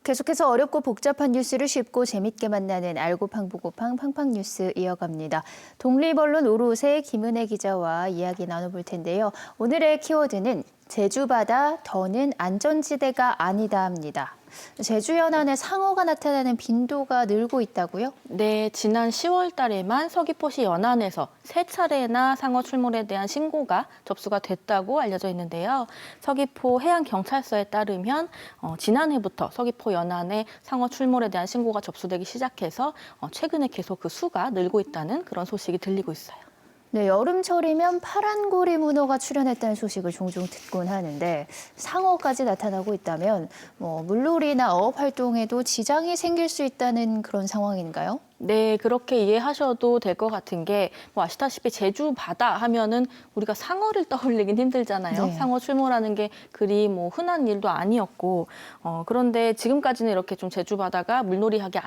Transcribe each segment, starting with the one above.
계속해서 어렵고 복잡한 뉴스를 쉽고 재밌게 만나는 알고팡 보고팡 팡팡 뉴스 이어갑니다. 독립언론 오롯의 김은혜 기자와 이야기 나눠볼 텐데요. 오늘의 키워드는 제주 바다 더는 안전지대가 아니다입니다. 제주 연안에 상어가 나타나는 빈도가 늘고 있다고요? 네, 지난 10월 달에만 서귀포시 연안에서 3차례나 상어 출몰에 대한 신고가 접수가 됐다고 알려져 있는데요. 서귀포 해양경찰서에 따르면 지난해부터 서귀포 연안에 상어 출몰에 대한 신고가 접수되기 시작해서 최근에 계속 그 수가 늘고 있다는 그런 소식이 들리고 있어요. 네, 여름철이면 파란고리 문어가 출현했다는 소식을 종종 듣곤 하는데 상어까지 나타나고 있다면 물놀이나 어업 활동에도 지장이 생길 수 있다는 그런 상황인가요? 네, 그렇게 이해하셔도 될 것 같은 게 아시다시피 제주 바다 하면은 우리가 상어를 떠올리긴 힘들잖아요. 네. 상어 출몰하는 게 그리 흔한 일도 아니었고 그런데 지금까지는 이렇게 좀 제주 바다가 물놀이하기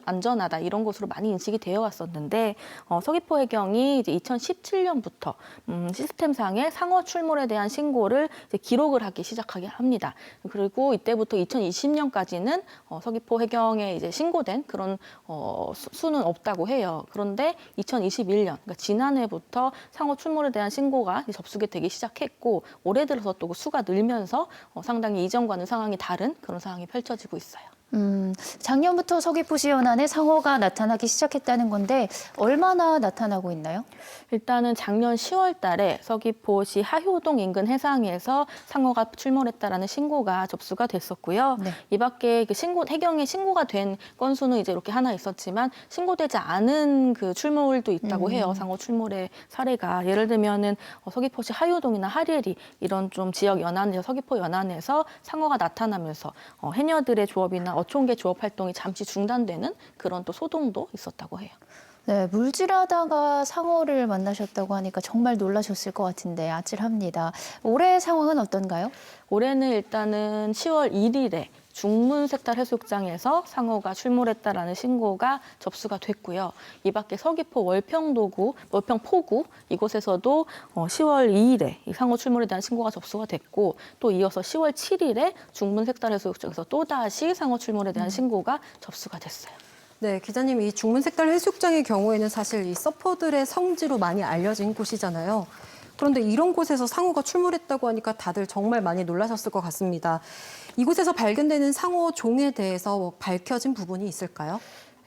안전하다 이런 것으로 많이 인식이 되어 왔었는데 서귀포 해경이 이제 2017년부터 시스템상에 상어 출몰에 대한 신고를 이제 기록을 하기 시작하게 합니다. 그리고 이때부터 2020년까지는 서귀포 해경에 이제 신고된 그런 수는 없다고 해요. 그런데 2021년, 그러니까 지난해부터 상어 출몰에 대한 신고가 접수가 되기 시작했고 올해 들어서 또 그 수가 늘면서 상당히 이전과는 상황이 다른 그런 상황이 펼쳐지고 있어요. 작년부터 서귀포시 연안에 상어가 나타나기 시작했다는 건데 얼마나 나타나고 있나요? 일단은 작년 10월 달에 서귀포시 하효동 인근 해상에서 상어가 출몰했다라는 신고가 접수가 됐었고요. 네. 이 밖에 해경에 신고가 된 건수는 이제 이렇게 하나 있었지만 신고되지 않은 그 출몰도 있다고 해요. 상어 출몰의 사례가. 예를 들면은 서귀포시 하효동이나 하리리 이런 좀 지역 연안에서 서귀포 연안에서 상어가 나타나면서 해녀들의 조업이나 어촌계 조업 활동이 잠시 중단되는 그런 또 소동도 있었다고 해요. 네, 물질하다가 상어를 만나셨다고 하니까 정말 놀라셨을 것 같은데 아찔합니다. 올해 상황은 어떤가요? 올해는 일단은 10월 1일에 중문색달해수욕장에서 상어가 출몰했다라는 신고가 접수가 됐고요. 이 밖에 서귀포 월평포구 이곳에서도 10월 2일에 이 상어 출몰에 대한 신고가 접수가 됐고 또 이어서 10월 7일에 중문색달해수욕장에서 또다시 상어 출몰에 대한 신고가 접수가 됐어요. 네, 기자님, 이 중문색달 해수욕장의 경우에는 사실 이 서퍼들의 성지로 많이 알려진 곳이잖아요. 그런데 이런 곳에서 상어가 출몰했다고 하니까 다들 정말 많이 놀라셨을 것 같습니다. 이곳에서 발견되는 상어 종에 대해서 밝혀진 부분이 있을까요?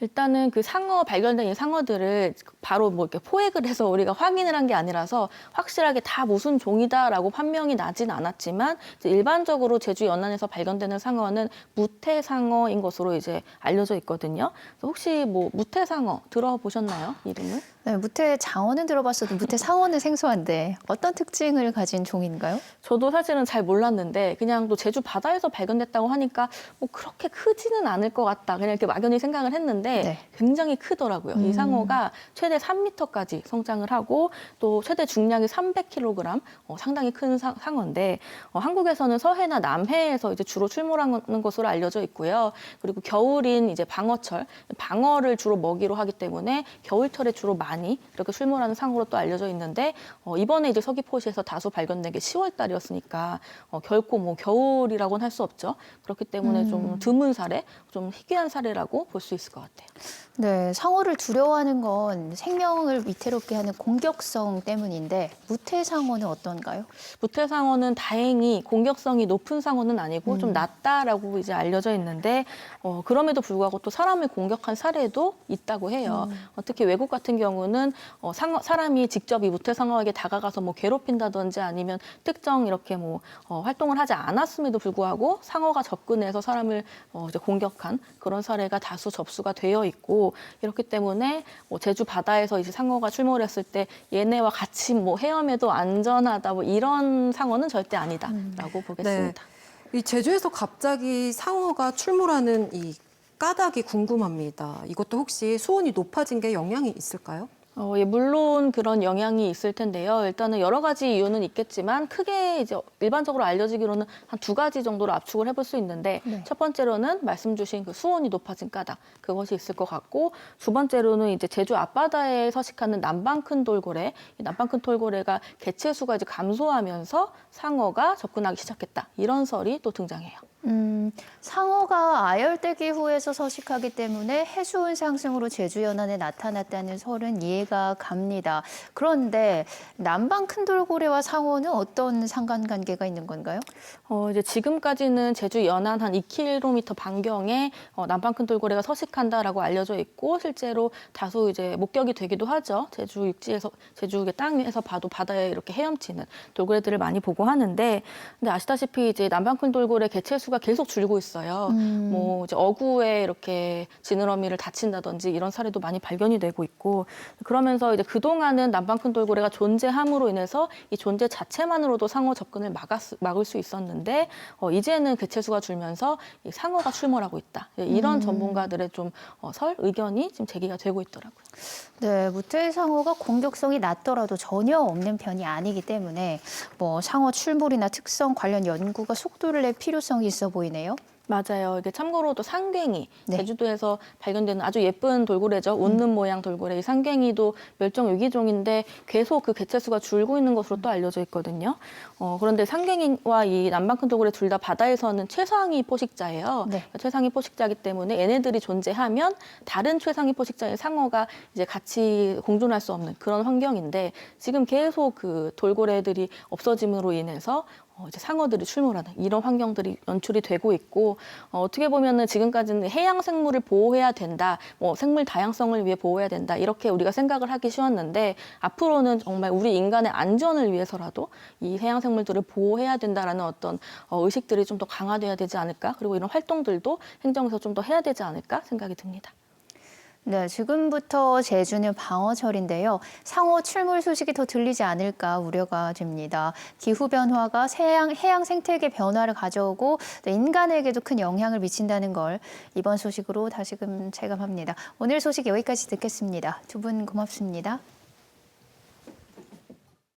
일단은 그 발견된 이 상어들을 바로 이렇게 포획을 해서 우리가 확인을 한 게 아니라서 확실하게 다 무슨 종이다라고 판명이 나진 않았지만 이제 일반적으로 제주 연안에서 발견되는 상어는 무태상어인 것으로 이제 알려져 있거든요. 그래서 혹시 무태상어 들어보셨나요? 이름을? 네, 무태장어는 들어봤어도 무태상어는 생소한데 어떤 특징을 가진 종인가요? 저도 사실은 잘 몰랐는데 그냥 또 제주 바다에서 발견됐다고 하니까 그렇게 크지는 않을 것 같다. 그냥 이렇게 막연히 생각을 했는데 네. 굉장히 크더라고요. 이 상어가 최대 3m까지 성장을 하고 또 최대 중량이 300kg, 상당히 큰 상어인데 한국에서는 서해나 남해에서 이제 주로 출몰하는 것으로 알려져 있고요. 그리고 겨울인 이제 방어철, 방어를 주로 먹이로 하기 때문에 겨울철에 주로 많이 이렇게 출몰하는 상어로 또 알려져 있는데 이번에 이제 서귀포시에서 다수 발견된 게 10월 달이었으니까 결코 겨울이라고는 할 수 없죠. 그렇기 때문에 좀 드문 사례, 좀 희귀한 사례라고 볼 수 있을 것 같아요. 네, 상어를 두려워하는 건 생명을 위태롭게 하는 공격성 때문인데 무태상어는 어떤가요? 무태상어는 다행히 공격성이 높은 상어는 아니고 좀 낮다라고 이제 알려져 있는데 그럼에도 불구하고 또 사람을 공격한 사례도 있다고 해요. 특히 외국 같은 경우는 사람이 직접 이 무태상어에게 다가가서 괴롭힌다든지 아니면 특정 이렇게 활동을 하지 않았음에도 불구하고 상어가 접근해서 사람을 이제 공격한 그런 사례가 다수 접수가 되어 있고 이렇기 때문에 제주 바다에서 이제 상어가 출몰했을 때 얘네와 같이 헤엄해도 안전하다 이런 상어는 절대 아니다라고 보겠습니다. 네. 이 제주에서 갑자기 상어가 출몰하는 이 까닭이 궁금합니다. 이것도 혹시 수온이 높아진 게 영향이 있을까요? 예, 물론 그런 영향이 있을 텐데요. 일단은 여러 가지 이유는 있겠지만 크게 이제 일반적으로 알려지기로는 한 2가지 정도로 압축을 해볼 수 있는데 네. 첫 번째로는 말씀 주신 그 수온이 높아진 까닭 그것이 있을 것 같고 두 번째로는 이제 제주 앞바다에 서식하는 남방 큰 돌고래 이 남방 큰 돌고래가 개체수가 이제 감소하면서 상어가 접근하기 시작했다 이런 설이 또 등장해요. 상어가 아열대 기후에서 서식하기 때문에 해수온 상승으로 제주 연안에 나타났다는 설은 이해가 갑니다. 그런데 남방 큰 돌고래와 상어는 어떤 상관관계가 있는 건가요? 이제 지금까지는 제주 연안 한 2km 반경에 남방 큰 돌고래가 서식한다라고 알려져 있고 실제로 다소 이제 목격이 되기도 하죠. 제주 육지에서 제주 땅에서 봐도 바다에 이렇게 헤엄치는 돌고래들을 많이 보고 하는데, 근데 아시다시피 이제 남방 큰 돌고래 개체수가 계속 줄고 있어요. 뭐 이제 어구에 이렇게 지느러미를 다친다든지 이런 사례도 많이 발견이 되고 있고, 그러면서 이제 그동안은 남방 큰 돌고래가 존재함으로 인해서 이 존재 자체만으로도 상어 접근을 막을 수 있었는데 이제는 개체수가 줄면서 이 상어가 출몰하고 있다. 이런 전문가들의 좀 의견이 지금 제기가 되고 있더라고요. 네, 무태의 상어가 공격성이 낮더라도 전혀 없는 편이 아니기 때문에 뭐 상어 출몰이나 특성 관련 연구가 속도를 낼 필요성이 있어 보이네요. 맞아요. 이게 참고로 또 상괭이, 네. 제주도에서 발견되는 아주 예쁜 돌고래죠. 웃는 모양 돌고래. 이 상괭이도 멸종 위기종인데 계속 그 개체수가 줄고 있는 것으로 또 알려져 있거든요. 그런데 상괭이와 이 남방 큰 돌고래 둘 다 바다에서는 최상위 포식자예요. 네. 최상위 포식자이기 때문에 얘네들이 존재하면 다른 최상위 포식자의 상어가 이제 같이 공존할 수 없는 그런 환경인데, 지금 계속 그 돌고래들이 없어짐으로 인해서 이제 상어들이 출몰하는 이런 환경들이 연출이 되고 있고, 어떻게 보면은 지금까지는 해양 생물을 보호해야 된다, 뭐 생물 다양성을 위해 보호해야 된다 이렇게 우리가 생각을 하기 쉬웠는데, 앞으로는 정말 우리 인간의 안전을 위해서라도 이 해양 생물들을 보호해야 된다라는 어떤 의식들이 좀 더 강화돼야 되지 않을까, 그리고 이런 활동들도 행정에서 좀 더 해야 되지 않을까 생각이 듭니다. 네, 지금부터 제주는 방어철인데요. 상어 출몰 소식이 더 들리지 않을까 우려가 됩니다. 기후 변화가 해양 생태계 변화를 가져오고 인간에게도 큰 영향을 미친다는 걸 이번 소식으로 다시금 체감합니다. 오늘 소식 여기까지 듣겠습니다. 두 분 고맙습니다.